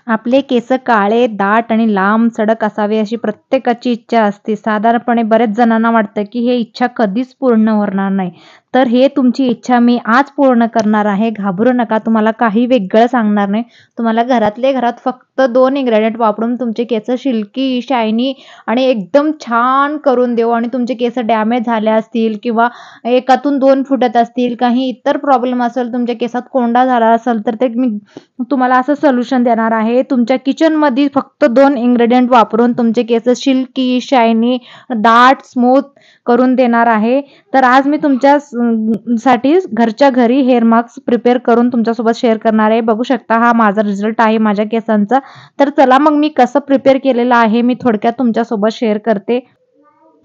आपले केस काळे, दाट आणि लांब सडक असावे अशी प्रत्येकाची इच्छा असते. साधारणपणे बरेच जणांना वाटतं, की हे इच्छा कधीच पूर्ण होणार नाही. तर हे तुमची इच्छा मी आज पूर्ण करणार आहे. घाबरू नका. तुम्हाला काही वेगळं सांगणार नाही. तुम्हाला घरातल्या घरात फक्त 2 इन्ग्रीडियंट वापरून तुमचे केस सिल्की, शायनी आणि एकदम छान करून देऊ आणि तुमचे केस डॅमेज झाले असतील किंवा एकातून 2 फुटत असतील, काही इतर प्रॉब्लेम असेल, तुमच्या केसात कोंडा झाला असेल, तर ते मी तुम्हाला असं सोल्युशन देणार आहे. तुमच्या किचनमध्ये फक्त 2 इन्ग्रीडियंट वापरून तुमचे केस सिल्की, शायनी, दाट, स्मूथ करून देणार आहे. तर आज मी तुमच्या साठी घरच्या घरी हेअर मास्क प्रिपेअर करून तुमच्यासोबत शेअर करणार आहे. बघू शकता हा माझा रिझल्ट आहे माझ्या केसांचा. तर चला मग मी कसं प्रिपेअर केलेलं आहे मी थोडक्यात तुमच्यासोबत शेअर करते.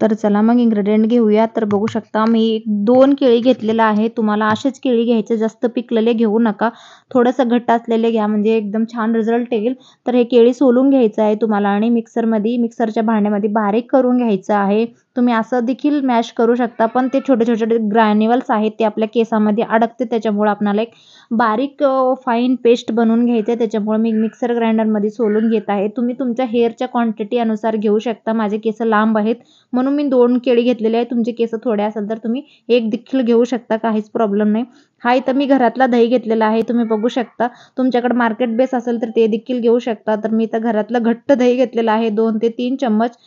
तर चला मग इन्ग्रीडियंट घेऊया. तर बघू शकता मी 2 केळी घेतलेलं आहे. तुम्हाला असेच केळी घ्यायचे, जास्त पिकलेले घेऊ नका. थोडंसं घट्ट असलेले घ्या म्हणजे एकदम छान रिझल्ट येईल. तर हे केळी सोलून घ्यायचं आहे तुम्हाला आणि मिक्सरच्या भांड्यामध्ये बारीक करून घ्यायचं आहे. तुम्ही असं देखील मॅश करू शकता, पण ते छोटे-छोटे ग्रॅन्युअल्स आहेत ते आपल्या केसामध्ये अडकते. त्याच्यामुळे आपल्याला एक बारीक फाईन पेस्ट बनवून घ्यायचं आहे. त्याच्यामुळे मी मिक्सर ग्राइंडरमध्ये सोलून घेत आहे. तुम्ही तुमच्या हेअरच्या क्वांटिटी अनुसार घेऊ शकता. माझे केस लांब आहेत म्हणून मी 2 केळी घेतलेले आहेत. तुमचे केस थोडे असेल तर तुम्ही 1 देखील घेऊ शकता, काहीच प्रॉब्लेम नाही. हा इथं मी घरातला दही घेतलेला आहे. तुम्ही बघू शकता. तुमच्याकडे मार्केट बेस असेल तर ते देखील घेऊ शकता. तर मी इथं घरातलं घट्ट दही घेतलेलं आहे 2 ते 3 चम्मच.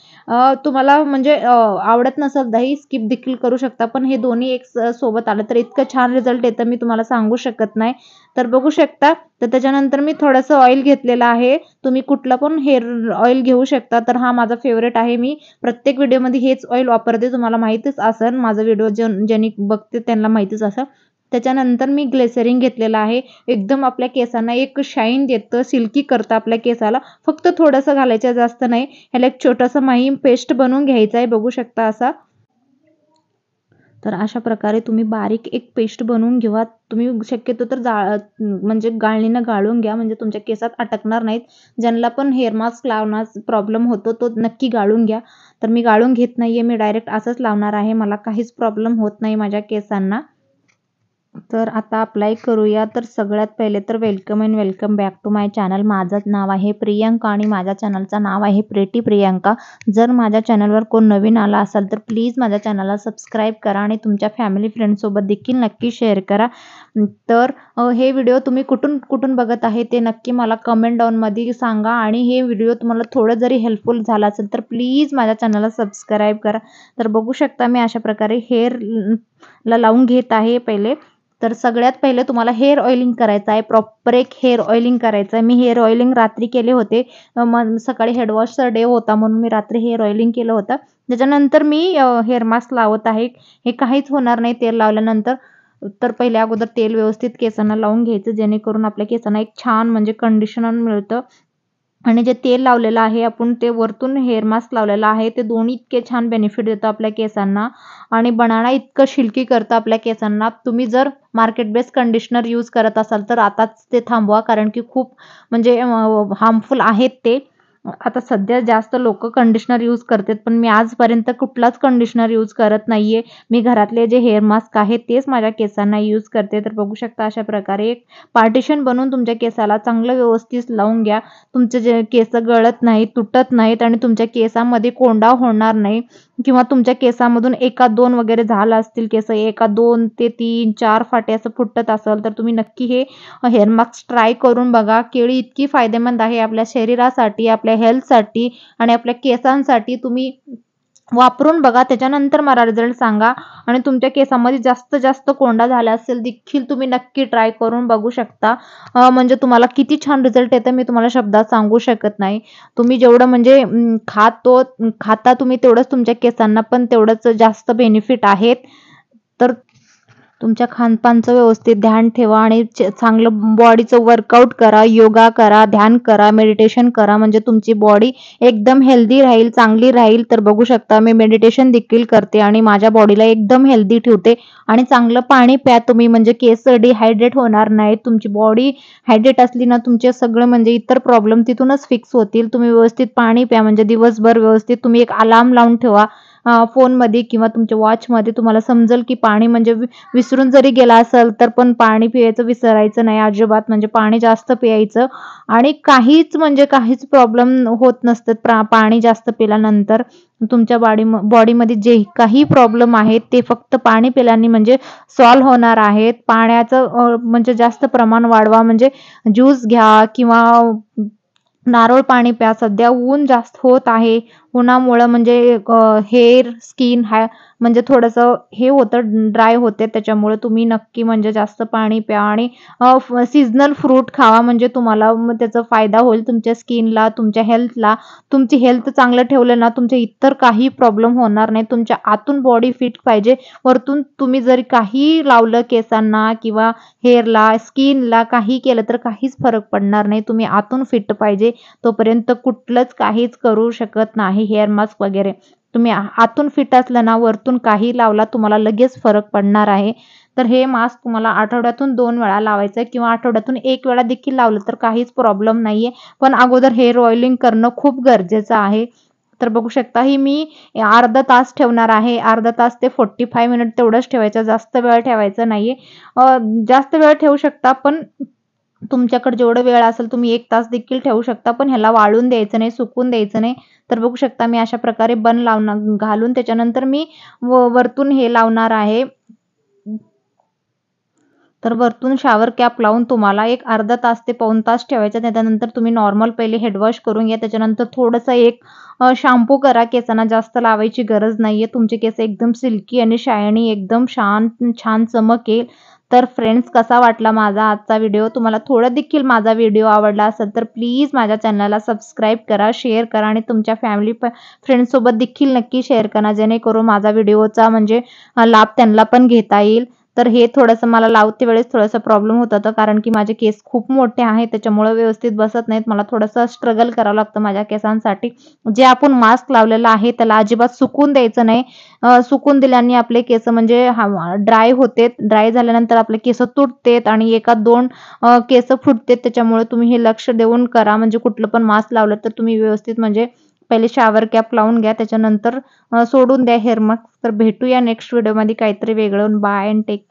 तुम्हाला म्हणजे आवडत नसेल दही स्किप देखील करू शकता. पण हे दोन्ही सोबत आलं तर इतकं छान रिझल्ट येतं मी तुम्हाला सांगू शकत नाही. तर बघू शकता. तर त्याच्यानंतर मी थोडंसं ऑइल घेतलेलं आहे. तुम्ही कुठलं पण हेअर ऑइल घेऊ शकता. तर हा माझा फेव्हरेट आहे. मी प्रत्येक व्हिडिओमध्ये हेच ऑइल वापरते. तुम्हाला माहीतच असेल. माझा व्हिडिओ ज्यांनी बघते त्यांना माहीतच असेल. त्याच्यानंतर मी ग्लिसरीन घेतलेलं आहे. एकदम आपल्या केसांना एक शाईन देतं, सिल्की करतं आपल्या केसाला. फक्त थोडंसं घालायचं, जास्त नाही. ह्याला एक छोटंसं महीन पेस्ट बनवून घ्यायचं आहे. बघू शकता असा. तर अशा प्रकारे तुम्ही बारीक एक पेस्ट बनवून घेवा. तुम्ही शक्यतो तर म्हणजे गाळणीनं गाळून घ्या म्हणजे तुमच्या केसात अटकणार नाहीत. ज्यांना पण हेअर मास्क लावण्यास प्रॉब्लेम होतो तो नक्की गाळून घ्या. तर मी गाळून घेत नाहीये. मी डायरेक्ट असंच लावणार आहे. मला काहीच प्रॉब्लेम होत नाही माझ्या केसांना. तर आता अप्लाय करूया. तर सगळ्यात पहिले तर welcome and welcome back to my channel. माझं नाव आहे प्रियंका आणि माझ्या चॅनलचं नाव आहे प्रेटी प्रियंका. जर माझ्या चॅनलवर कोण नवीन आला असाल तर प्लीज माझ्या चॅनलला सबस्क्राईब करा आणि तुमच्या फॅमिली फ्रेंड्ससोबत देखील नक्की शेअर करा. तर हे व्हिडिओ तुम्ही कुठून कुठून बघत आहे ते नक्की मला कमेंट डाऊनमध्ये सांगा आणि हे व्हिडिओ तुम्हाला थोडं जरी हेल्पफुल झाला असेल तर प्लीज माझ्या चॅनलला सबस्क्राईब करा. तर बघू शकता मी अशा प्रकारे हेअरला लावून घेत आहे पहिले. तर सगळ्यात पहिले तुम्हाला हेअर ऑइलिंग करायचं आहे. प्रॉपर एक हेअर ऑइलिंग करायचं आहे. मी हेअर ऑइलिंग रात्री केले होते. मग सकाळी हेड वॉशचा डे होता म्हणून मी रात्री हेअर ऑइलिंग केलं होतं. त्याच्यानंतर मी हेअर मास्क लावत आहे. हे काहीच होणार नाही तेल लावल्यानंतर. तर पहिले अगोदर तेल व्यवस्थित केसांना लावून घ्यायचं जेणेकरून आपल्या केसांना एक छान म्हणजे कंडिशनर मिळतं. आणि जे तेल लावलेलं आहे आपण ते वरतून हेअर मास्क लावलेला आहे ते दोन्ही इतके छान बेनिफिट देतं आपल्या केसांना आणि बनाना इतकं सिल्की करतं आपल्या केसांना. तुम्ही जर मार्केट बेस कंडिशनर यूज करत असाल तर आताच ते थांबवा कारण की खूप म्हणजे हार्मफुल आहेत ते. आता सध्या जास्त लोकं कंडिशनर यूज करतात पण मी आजपर्यंत कुठलाच कंडिशनर यूज करत नाहीये. मी घरातले जे हेअर मास्क आहेत तेच माझ्या केसांना यूज करते. तर बघू शकता अशा प्रकारे एक पार्टिशन बनवून तुमच्या केसाला चांगलं व्यवस्थित लावून घ्या. तुमचे जे केस गळत नाहीत, तुटत नाहीत आणि तुमच्या केसामध्ये कोंडा होणार नाही किंवा तुमच्या केसामधून 1-2 वगैरे झालं असतील केस 1-2 ते 3, 4 फाटे असं फुटत असेल तर तुम्ही नक्की हे हेअर मास्क ट्राय करून बघा. केळी इतकी फायदेमंद आहे आपल्या शरीरासाठी, आपल्या हेल्थसाठी आणि आपल्या केसांसाठी. तुम्ही वापरून बघा. त्याच्यानंतर मला रिझल्ट सांगा आणि तुमच्या केसामध्ये जास्त कोंडा झाला असेल देखील तुम्ही नक्की ट्राय करून बघू शकता. म्हणजे तुम्हाला किती छान रिझल्ट येतं मी तुम्हाला शब्दात सांगू शकत नाही. तुम्ही जेवढं म्हणजे खाता तुम्ही तेवढंच तुमच्या केसांना पण तेवढंच जास्त बेनिफिट आहेत. तर तुमच्या खानपानचं व्यवस्थित ध्यान ठेवा आणि चांगलं बॉडीचं वर्कआउट करा, योगा करा, ध्यान करा, मेडिटेशन करा म्हणजे तुमची बॉडी एकदम हेल्दी राहील, चांगली राहील. तर बघू शकता मी मेडिटेशन देखील करते आणि माझ्या बॉडीला एकदम हेल्दी ठेवते आणि चांगलं पाणी प्या तुम्ही म्हणजे केस डिहायड्रेट होणार नाहीत. तुमची बॉडी हायड्रेट असली ना तुमचे सगळं म्हणजे इतर प्रॉब्लेम तिथूनच फिक्स होतील. तुम्ही व्यवस्थित पाणी प्या म्हणजे दिवसभर व्यवस्थित तुम्ही एक अलार्म लावून ठेवा. फोनमध्ये किंवा तुमच्या वॉचमध्ये तुम्हाला समजेल की पाणी म्हणजे विसरून जरी गेला असेल तर पण पाणी पियायचं विसरायचं नाही अजिबात. म्हणजे पाणी जास्त प्यायचं आणि काहीच प्रॉब्लेम होत नसतात पाणी जास्त पिल्यानंतर. तुमच्या बॉडीमध्ये जे काही प्रॉब्लेम आहेत ते फक्त पाणी पिल्याने म्हणजे सॉल्व्ह होणार आहेत. पाण्याचं म्हणजे जास्त प्रमाण वाढवा, म्हणजे ज्यूस घ्या किंवा नारळ पाणी प्या. सध्या ऊन जास्त होत आहे. उन्हामुळं म्हणजे हेअर, स्किन म्हणजे थोडंसं हे होतं, ड्राय होते. त्याच्यामुळे तुम्ही नक्की म्हणजे जास्त पाणी प्या आणि सीझनल फ्रूट खावा. म्हणजे तुम्हाला मग त्याचा फायदा होईल तुमच्या स्किनला, तुमच्या हेल्थला. तुमची हेल्थ चांगलं ठेवलं ना, तुमचे इतर काही प्रॉब्लेम होणार नाही. तुमच्या आतून बॉडी फिट पाहिजे. वरतून तुम्ही जरी काही लावलं केसांना किंवा हेअरला, स्किनला काही केलं तर काहीच फरक पडणार नाही. तुम्ही आतून फिट पाहिजे. तोपर्यंत कुठलंच काहीच करू शकत नाही हेअर मास्क वगैरे. तुम्ही आतून फिट असलं ना, वरतून काही लावला तुम्हाला लगेच फरक पडणार आहे. तर हे मास्क तुम्हाला आठवड्यातून 2 वेळा लावायचं किंवा आठवड्यातून 1 वेळा देखील लावलं तर काहीच प्रॉब्लेम नाहीये. पण अगोदर हेअर ऑइलिंग करणं खूप गरजेचं आहे. तर बघू शकता ही मी अर्धा तास ठेवणार आहे. अर्धा तास ते 45 मिनिट तेवढंच ठेवायचं. जास्त वेळ ठेवायचं नाहीये. जास्त वेळ ठेवू शकता, पण तुमच्याकडे जेवढा वेळ असेल तुम्ही 1 तास देखील ठेवू शकता. पण ह्याला वाळून द्यायचं नाही, सुकून द्यायचं नाही. तर बघू शकता मी अशा प्रकारे बन घालून त्याच्यानंतर मी वरतून हे लावणार आहे. तर वरतून शॉवर कॅप लावून तुम्हाला एक अर्धा तास ते पाऊण तास ठेवायचं. त्याच्यानंतर तुम्ही नॉर्मल पहिले हेड वॉश करून घ्या. त्याच्यानंतर थोडंसं एक शॅम्पू करा. केसांना जास्त लावायची गरज नाहीये. तुमचे केस एकदम सिल्की आणि शायनी एकदम छान चमक येईल. तर फ्रेंड्स, कसा वाटला माझा आजचा व्हिडिओ? तुम्हाला थोडा देखील माझा व्हिडिओ आवडला असेल तर प्लीज माझ्या चॅनलला सबस्क्राईब करा, शेअर करा आणि तुमच्या फॅमिली फ्रेंड्ससोबत देखील नक्की शेअर करा. जेणेकरून माझा व्हिडिओचा म्हणजे लाभ त्यांना पण घेता येईल. तर हे थोडंसं मला लावते वेळेस थोडासा प्रॉब्लेम होत होता, कारण की माझे केस खूप मोठे आहेत. त्याच्यामुळे व्यवस्थित बसत नाहीत. मला थोडंसं स्ट्रगल करावं लागतं माझ्या केसांसाठी. जे आपण मास्क लावलेलं आहे त्याला अजिबात सुकून द्यायचं नाही. सुकून दिल्याने आपले केस म्हणजे ड्राय होते. ड्राय झाल्यानंतर आपले केस तुटतात आणि एखाद 2 केस फुटतात. त्याच्यामुळे तुम्ही हे लक्ष देऊन करा. म्हणजे कुठलं पण मास्क लावलं तर तुम्ही व्यवस्थित म्हणजे पहिले शॉवर कॅप लावून घ्या. त्याच्यानंतर सोडून द्या हेअर मास्क. तर भेटूया नेक्स्ट व्हिडिओमध्ये काहीतरी वेगळं. Bye and take